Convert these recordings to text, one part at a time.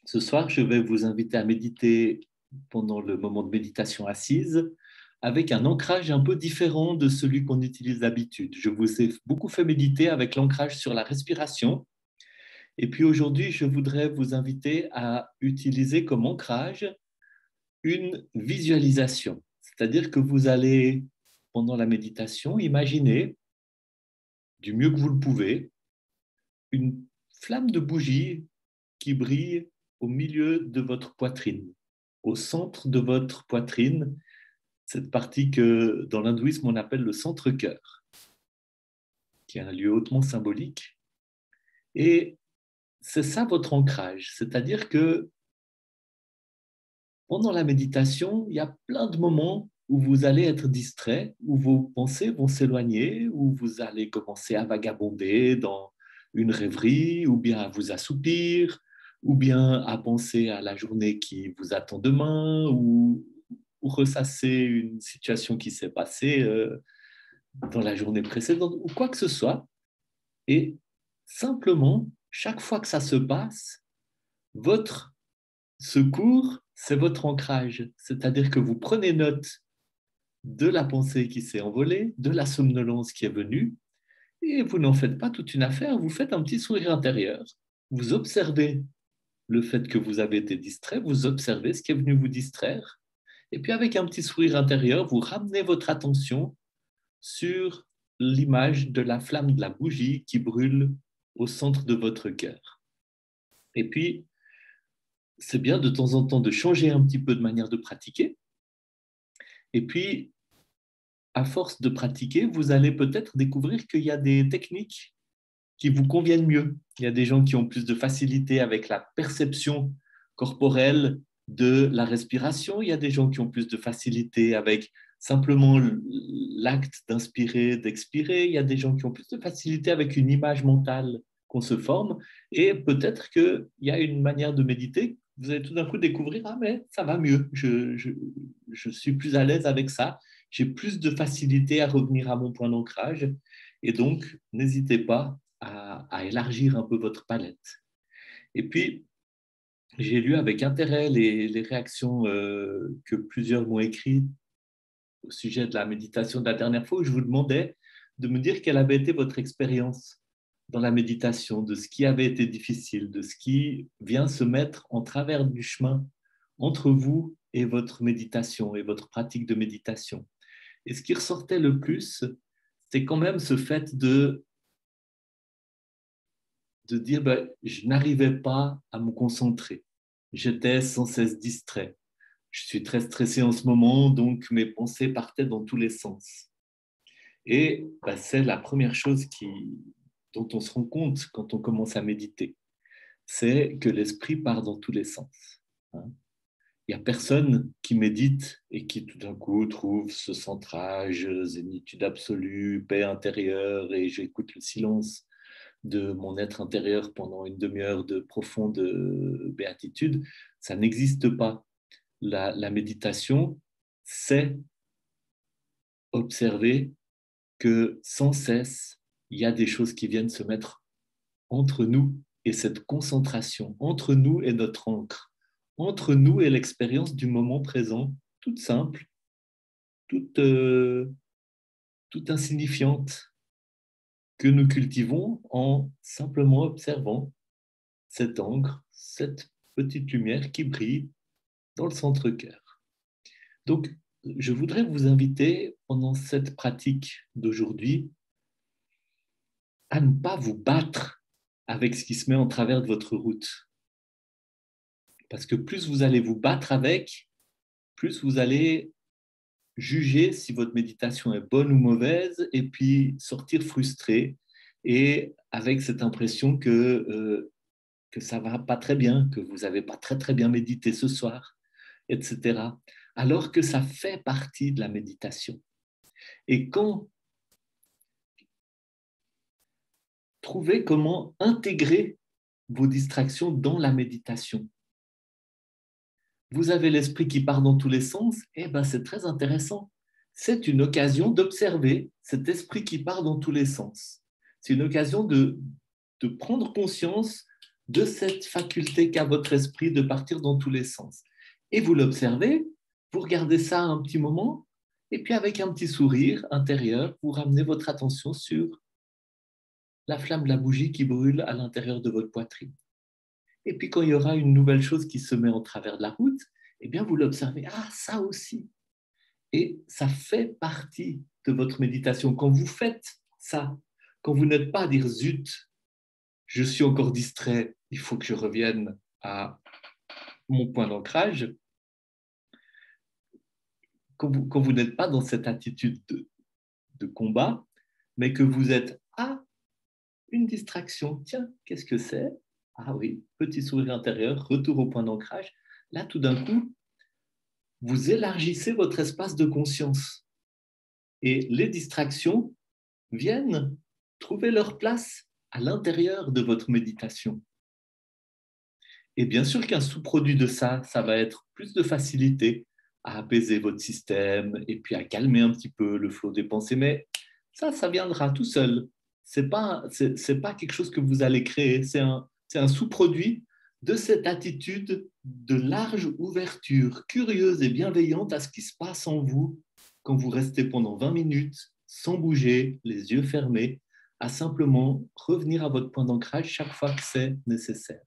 Ce soir, je vais vous inviter à méditer pendant le moment de méditation assise avec un ancrage un peu différent de celui qu'on utilise d'habitude. Je vous ai beaucoup fait méditer avec l'ancrage sur la respiration. Et puis aujourd'hui, je voudrais vous inviter à utiliser comme ancrage une visualisation. C'est-à-dire que vous allez, pendant la méditation, imaginer, du mieux que vous le pouvez, une flamme de bougie qui brille au milieu de votre poitrine, au centre de votre poitrine, cette partie que dans l'hindouisme on appelle le centre-cœur, qui est un lieu hautement symbolique. Et c'est ça votre ancrage, c'est-à-dire que pendant la méditation, il y a plein de moments où vous allez être distrait, où vos pensées vont s'éloigner, où vous allez commencer à vagabonder dans une rêverie, ou bien à vous assoupir, ou bien à penser à la journée qui vous attend demain, ou ressasser une situation qui s'est passée dans la journée précédente, ou quoi que ce soit. Et simplement, chaque fois que ça se passe, votre secours, c'est votre ancrage. C'est-à-dire que vous prenez note de la pensée qui s'est envolée, de la somnolence qui est venue, et vous n'en faites pas toute une affaire, vous faites un petit sourire intérieur, vous observez le fait que vous avez été distrait, vous observez ce qui est venu vous distraire, et puis avec un petit sourire intérieur, vous ramenez votre attention sur l'image de la flamme de la bougie qui brûle au centre de votre cœur. Et puis, c'est bien de temps en temps de changer un petit peu de manière de pratiquer. Et puis, à force de pratiquer, vous allez peut-être découvrir qu'il y a des techniques qui vous conviennent mieux. Il y a des gens qui ont plus de facilité avec la perception corporelle de la respiration. Il y a des gens qui ont plus de facilité avec simplement l'acte d'inspirer, d'expirer. Il y a des gens qui ont plus de facilité avec une image mentale qu'on se forme. Et peut-être qu'il y a une manière de méditer. Vous allez tout d'un coup découvrir, ah mais ça va mieux, je suis plus à l'aise avec ça, j'ai plus de facilité à revenir à mon point d'ancrage. Et donc, n'hésitez pas à élargir un peu votre palette. Et puis, j'ai lu avec intérêt les réactions que plusieurs m'ont écrites au sujet de la méditation de la dernière fois, où je vous demandais de me dire quelle avait été votre expérience dans la méditation, de ce qui avait été difficile, de ce qui vient se mettre en travers du chemin entre vous et votre méditation et votre pratique de méditation. Et ce qui ressortait le plus, c'est quand même ce fait de dire je n'arrivais pas à me concentrer. J'étais sans cesse distrait. Je suis très stressé en ce moment, donc mes pensées partaient dans tous les sens. Et c'est la première chose dont on se rend compte quand on commence à méditer, c'est que l'esprit part dans tous les sens. Hein. Il n'y a personne qui médite et qui tout d'un coup trouve ce centrage, zénitude absolue, paix intérieure, et j'écoute le silence de mon être intérieur pendant une demi-heure de profonde béatitude. Ça n'existe pas. La méditation, c'est observer que sans cesse, il y a des choses qui viennent se mettre entre nous et cette concentration, entre nous et notre encre, entre nous et l'expérience du moment présent, toute simple, toute, toute insignifiante, que nous cultivons en simplement observant cette encre, cette petite lumière qui brille dans le centre-cœur. Donc, je voudrais vous inviter pendant cette pratique d'aujourd'hui à ne pas vous battre avec ce qui se met en travers de votre route. Parce que plus vous allez vous battre avec, plus vous allez juger si votre méditation est bonne ou mauvaise et puis sortir frustré et avec cette impression que ça ne va pas très bien, que vous n'avez pas très très bien médité ce soir, etc. Alors que ça fait partie de la méditation. Et quand trouvez comment intégrer vos distractions dans la méditation. Vous avez l'esprit qui part dans tous les sens, et c'est très intéressant. C'est une occasion d'observer cet esprit qui part dans tous les sens. C'est une occasion de prendre conscience de cette faculté qu'a votre esprit de partir dans tous les sens. Et vous l'observez, vous regardez ça un petit moment, et puis avec un petit sourire intérieur, vous ramenez votre attention sur la flamme de la bougie qui brûle à l'intérieur de votre poitrine. Et puis quand il y aura une nouvelle chose qui se met en travers de la route, eh bien vous l'observez, ah ça aussi. Et ça fait partie de votre méditation. Quand vous faites ça, quand vous n'êtes pas à dire zut, je suis encore distrait, il faut que je revienne à mon point d'ancrage, quand vous n'êtes pas dans cette attitude de combat, mais que vous êtes à une distraction. Tiens, qu'est-ce que c'est? Ah oui, petit sourire intérieur, retour au point d'ancrage. Là, tout d'un coup, vous élargissez votre espace de conscience. Et les distractions viennent trouver leur place à l'intérieur de votre méditation. Et bien sûr qu'un sous-produit de ça, ça va être plus de facilité à apaiser votre système et puis à calmer un petit peu le flot des pensées. Mais ça viendra tout seul. C'est pas quelque chose que vous allez créer. C'est un sous-produit de cette attitude de large ouverture, curieuse et bienveillante à ce qui se passe en vous quand vous restez pendant 20 minutes sans bouger, les yeux fermés, à simplement revenir à votre point d'ancrage chaque fois que c'est nécessaire.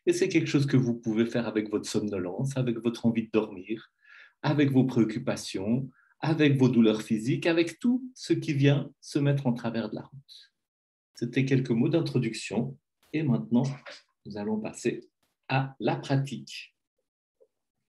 Et c'est quelque chose que vous pouvez faire avec votre somnolence, avec votre envie de dormir, avec vos préoccupations, avec vos douleurs physiques, avec tout ce qui vient se mettre en travers de la route. C'était quelques mots d'introduction et maintenant, nous allons passer à la pratique.